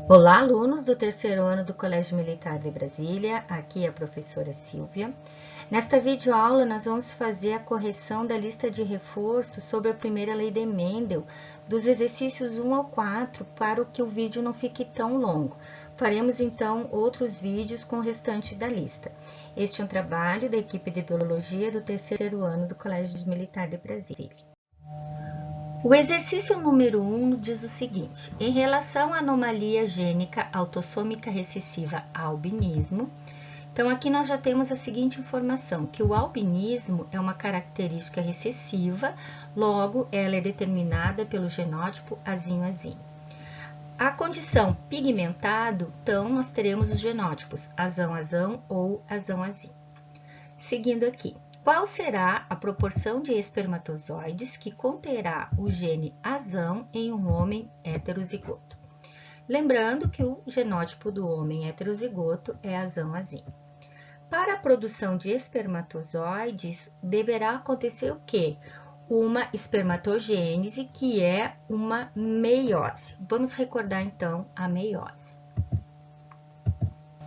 Olá, alunos do terceiro ano do Colégio Militar de Brasília, aqui é a professora Silvia. Nesta videoaula, nós vamos fazer a correção da lista de reforço sobre a primeira lei de Mendel, dos exercícios 1 ao 4, para que o vídeo não fique tão longo. Faremos, então, outros vídeos com o restante da lista. Este é um trabalho da equipe de Biologia do terceiro ano do Colégio Militar de Brasília. O exercício número 1 diz o seguinte: em relação à anomalia gênica autossômica recessiva albinismo, então aqui nós já temos a seguinte informação, que o albinismo é uma característica recessiva, logo ela é determinada pelo genótipo azinho-azinho. A condição pigmentado, então nós teremos os genótipos azão-azão ou azão-azinho. Seguindo aqui. Qual será a proporção de espermatozoides que conterá o gene azão em um homem heterozigoto? Lembrando que o genótipo do homem heterozigoto é azão-azinho. Para a produção de espermatozoides, deverá acontecer o quê? Uma espermatogênese, que é uma meiose. Vamos recordar, então, a meiose.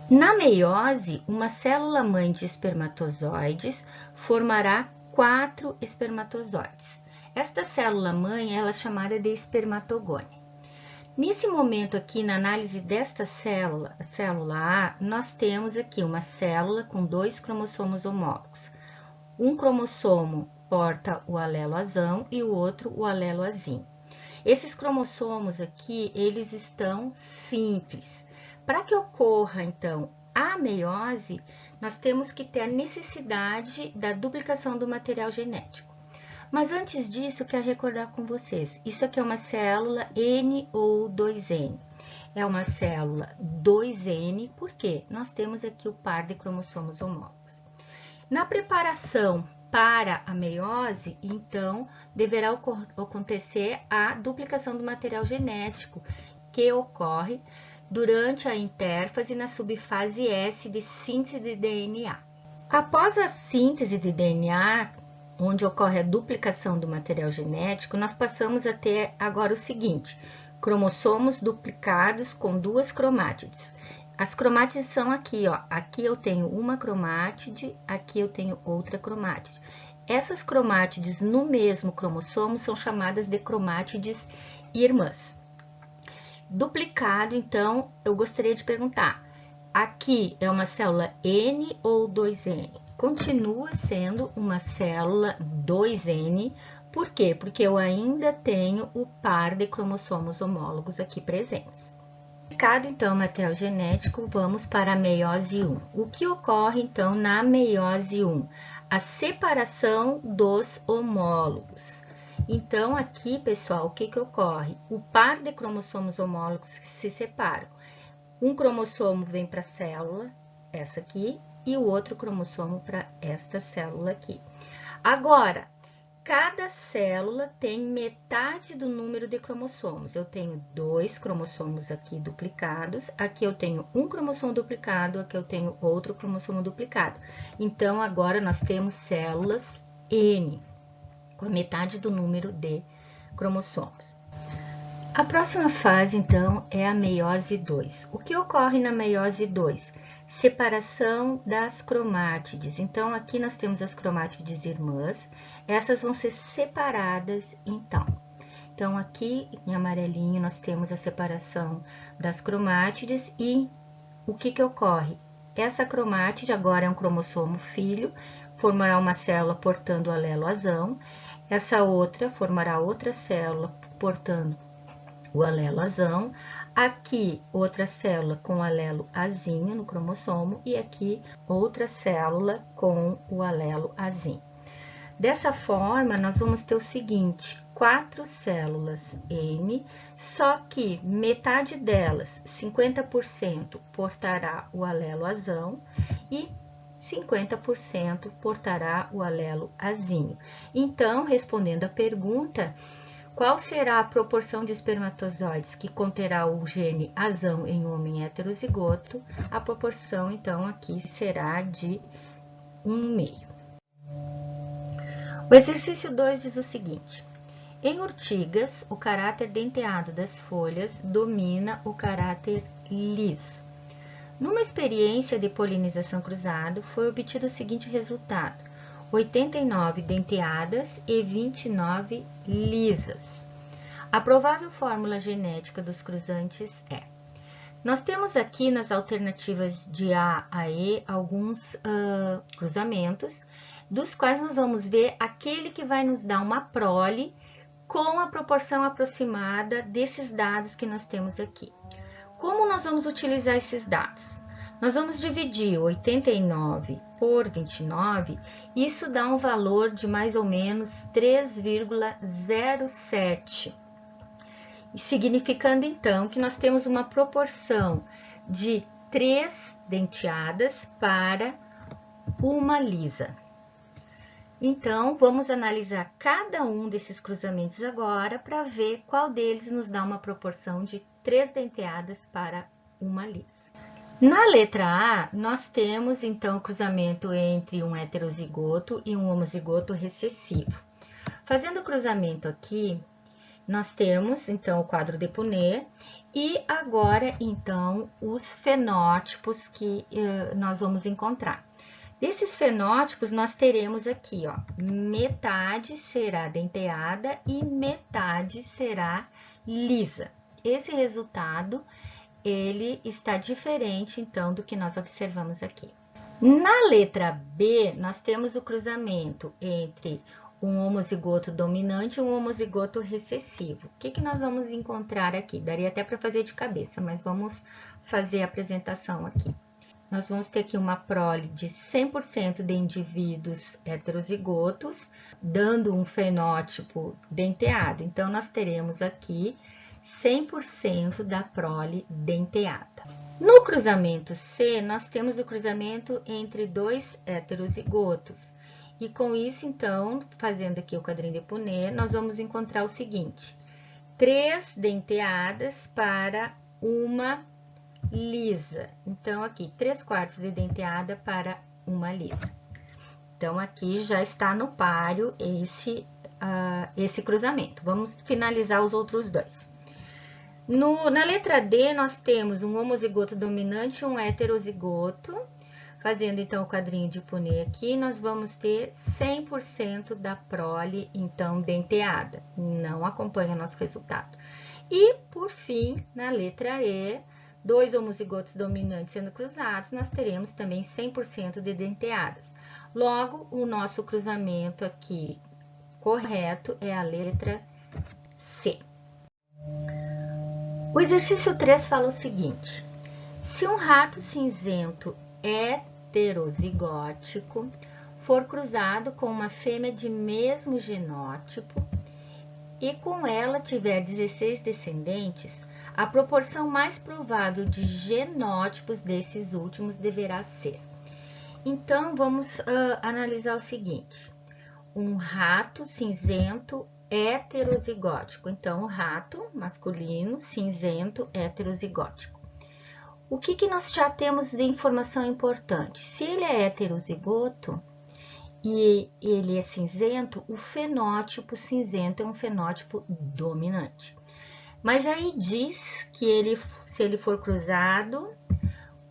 Na meiose, uma célula-mãe de espermatozoides formará 4 espermatozoides. Esta célula-mãe é chamada de espermatogônia. Nesse momento aqui, na análise desta célula, a célula A, nós temos aqui uma célula com 2 cromossomos homólogos. Um cromossomo porta o alelo azão e o outro o alelo azinho. Esses cromossomos aqui, eles estão simples. Para que ocorra, então, a meiose, nós temos que ter a necessidade da duplicação do material genético. Mas antes disso, eu quero recordar com vocês, isso aqui é uma célula N ou 2N. É uma célula 2N, porque nós temos aqui o par de cromossomos homólogos. Na preparação para a meiose, então, deverá acontecer a duplicação do material genético, que ocorre durante a intérfase na subfase S de síntese de DNA. Após a síntese de DNA, onde ocorre a duplicação do material genético, nós passamos a ter agora o seguinte: cromossomos duplicados com 2 cromátides. As cromátides são aqui, ó. Aqui eu tenho uma cromátide, aqui eu tenho outra cromátide. Essas cromátides no mesmo cromossomo são chamadas de cromátides irmãs. Duplicado, então, eu gostaria de perguntar, aqui é uma célula N ou 2N? Continua sendo uma célula 2N, por quê? Porque eu ainda tenho o par de cromossomos homólogos aqui presentes. Duplicado, então, o material genético, vamos para a meiose 1. O que ocorre, então, na meiose 1? A separação dos homólogos. Então, aqui, pessoal, o que ocorre? O par de cromossomos homólogos que se separam. Um cromossomo vem para a célula, essa aqui, e o outro cromossomo para esta célula aqui. Agora, cada célula tem metade do número de cromossomos. Eu tenho 2 cromossomos aqui duplicados, aqui eu tenho um cromossomo duplicado, aqui eu tenho outro cromossomo duplicado. Então, agora nós temos células N, com a metade do número de cromossomos. A próxima fase, então, é a meiose 2. O que ocorre na meiose 2? Separação das cromátides. Então, aqui nós temos as cromátides irmãs, essas vão ser separadas, então. Então, aqui em amarelinho nós temos a separação das cromátides e o que ocorre? Essa cromátide agora é um cromossomo filho, formará uma célula portando o alelo azão, essa outra formará outra célula portando o alelo azão, aqui outra célula com o alelo azinho no cromossomo e aqui outra célula com o alelo azinho. Dessa forma, nós vamos ter o seguinte: 4 células N, só que metade delas, 50%, portará o alelo azão e 50% portará o alelo azinho. Então, respondendo à pergunta, qual será a proporção de espermatozoides que conterá o gene azão em homem heterozigoto? A proporção, então, aqui será de 1/2. O exercício 2 diz o seguinte: Em urtigas, o caráter denteado das folhas domina o caráter liso. Numa experiência de polinização cruzada, foi obtido o seguinte resultado: 89 denteadas e 29 lisas. A provável fórmula genética dos cruzantes é: nós temos aqui nas alternativas de A a E alguns cruzamentos, dos quais nós vamos ver aquele que vai nos dar uma prole com a proporção aproximada desses dados que nós temos aqui. Como nós vamos utilizar esses dados? Nós vamos dividir 89 por 29, isso dá um valor de mais ou menos 3,07. Significando então que nós temos uma proporção de 3 denteadas para uma lisa. Então, vamos analisar cada um desses cruzamentos agora para ver qual deles nos dá uma proporção de 3 denteadas para uma lisa. Na letra A, nós temos então o cruzamento entre um heterozigoto e um homozigoto recessivo. Fazendo o cruzamento aqui, nós temos, então, o quadro de Punnett e agora, então, os fenótipos que nós vamos encontrar. Desses fenótipos, nós teremos aqui, ó, metade será denteada e metade será lisa. Esse resultado, ele está diferente, então, do que nós observamos aqui. Na letra B, nós temos o cruzamento entre um homozigoto dominante e um homozigoto recessivo. O que nós vamos encontrar aqui? Daria até para fazer de cabeça, mas vamos fazer a apresentação aqui. Nós vamos ter aqui uma prole de 100% de indivíduos heterozigotos, dando um fenótipo denteado. Então, nós teremos aqui 100% da prole denteada. No cruzamento C, nós temos o cruzamento entre dois heterozigotos. E com isso, então, fazendo aqui o quadrinho de Punnett, nós vamos encontrar o seguinte: 3 denteadas para uma lisa. Então, aqui, 3/4 de denteada para uma lisa. Então, aqui já está no páreo esse cruzamento. Vamos finalizar os outros dois. Na letra D, nós temos um homozigoto dominante e um heterozigoto. Fazendo, então, o quadrinho de Punnett aqui, nós vamos ter 100% da prole, então, denteada. Não acompanha o nosso resultado. E, por fim, na letra E, 2 homozigotos dominantes sendo cruzados, nós teremos também 100% de denteadas. Logo, o nosso cruzamento aqui correto é a letra C. O exercício 3 fala o seguinte: se um rato cinzento heterozigótico for cruzado com uma fêmea de mesmo genótipo e com ela tiver 16 descendentes, a proporção mais provável de genótipos desses últimos deverá ser. Então, vamos analisar o seguinte: um rato cinzento heterozigótico. Então, o rato masculino cinzento heterozigótico. O que nós já temos de informação importante? Se ele é heterozigoto e ele é cinzento, o fenótipo cinzento é um fenótipo dominante. Mas aí diz que se ele for cruzado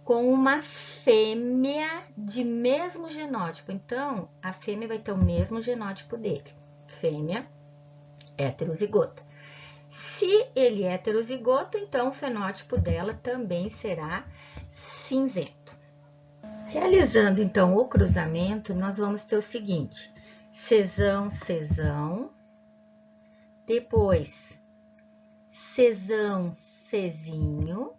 com uma fêmea de mesmo genótipo, então a fêmea vai ter o mesmo genótipo dele, fêmea heterozigota. Se ele é heterozigoto, então o fenótipo dela também será cinzento. Realizando então o cruzamento, nós vamos ter o seguinte: Czão, Czão, depois Czão, Czinho,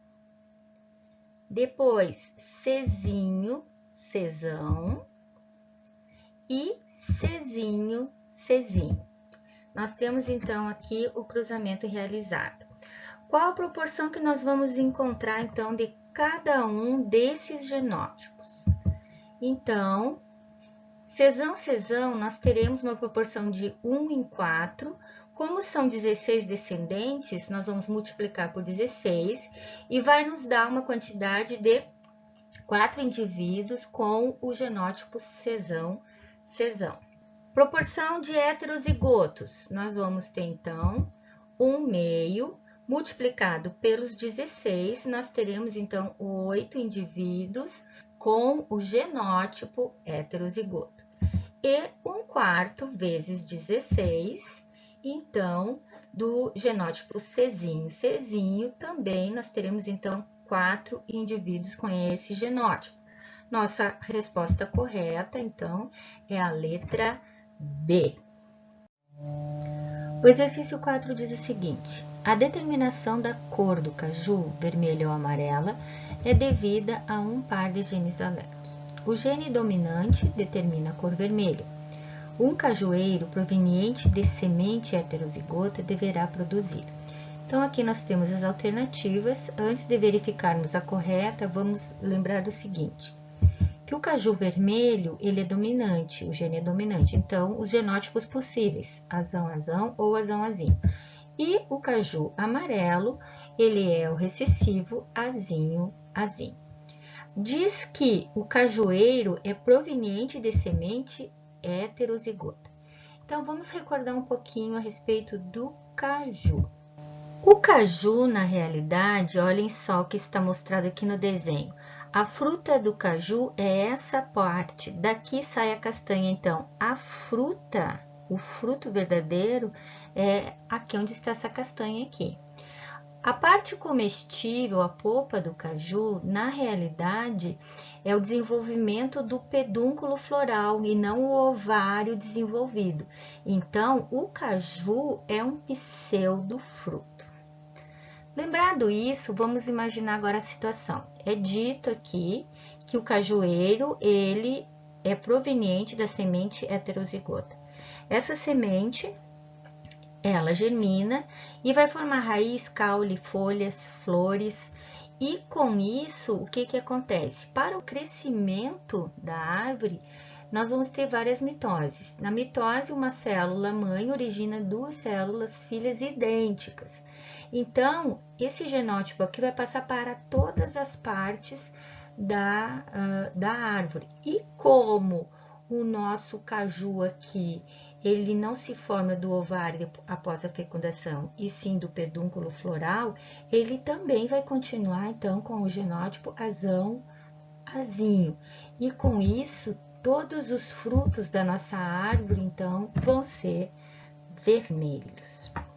depois Czinho, Czão e Czinho, Czinho. Nós temos então aqui o cruzamento realizado. Qual a proporção que nós vamos encontrar então de cada um desses genótipos? Então, Czão, Czão, nós teremos uma proporção de 1/4. Como são 16 descendentes, nós vamos multiplicar por 16 e vai nos dar uma quantidade de 4 indivíduos com o genótipo Czão, Czão. Proporção de heterozigotos, nós vamos ter então 1/2 multiplicado pelos 16, nós teremos então 8 indivíduos com o genótipo heterozigoto. E 1/4 vezes 16, então, do genótipo Czinho. Czinho também nós teremos então 4 indivíduos com esse genótipo. Nossa resposta correta, então, é a letra B. O exercício 4 diz o seguinte: a determinação da cor do caju, vermelha ou amarela, é devida a um par de genes alelos. O gene dominante determina a cor vermelha. Um cajueiro proveniente de semente heterozigota deverá produzir. Então, aqui nós temos as alternativas. Antes de verificarmos a correta, vamos lembrar do seguinte: que o caju vermelho, ele é dominante, o gene é dominante. Então, os genótipos possíveis, azão ou azão-azinho. E o caju amarelo, ele é o recessivo, azinho. Diz que o cajueiro é proveniente de semente heterozigota. Então, vamos recordar um pouquinho a respeito do caju. O caju, na realidade, olhem só o que está mostrado aqui no desenho. A fruta do caju é essa parte, daqui sai a castanha. Então, a fruta, o fruto verdadeiro, é aqui onde está essa castanha aqui. A parte comestível, a polpa do caju, na realidade, é o desenvolvimento do pedúnculo floral e não o ovário desenvolvido. Então, o caju é um pseudofruto. Lembrado isso, vamos imaginar agora a situação. É dito aqui que o cajueiro, ele é proveniente da semente heterozigota. Essa semente, ela germina e vai formar raiz, caule, folhas, flores. E com isso, o que acontece? Para o crescimento da árvore, nós vamos ter várias mitoses. Na mitose, uma célula mãe origina duas células filhas idênticas. Então, esse genótipo aqui vai passar para todas as partes da árvore. E como o nosso caju aqui, ele não se forma do ovário após a fecundação, e sim do pedúnculo floral, ele também vai continuar, então, com o genótipo azão-azinho. E com isso, todos os frutos da nossa árvore, então, vão ser vermelhos.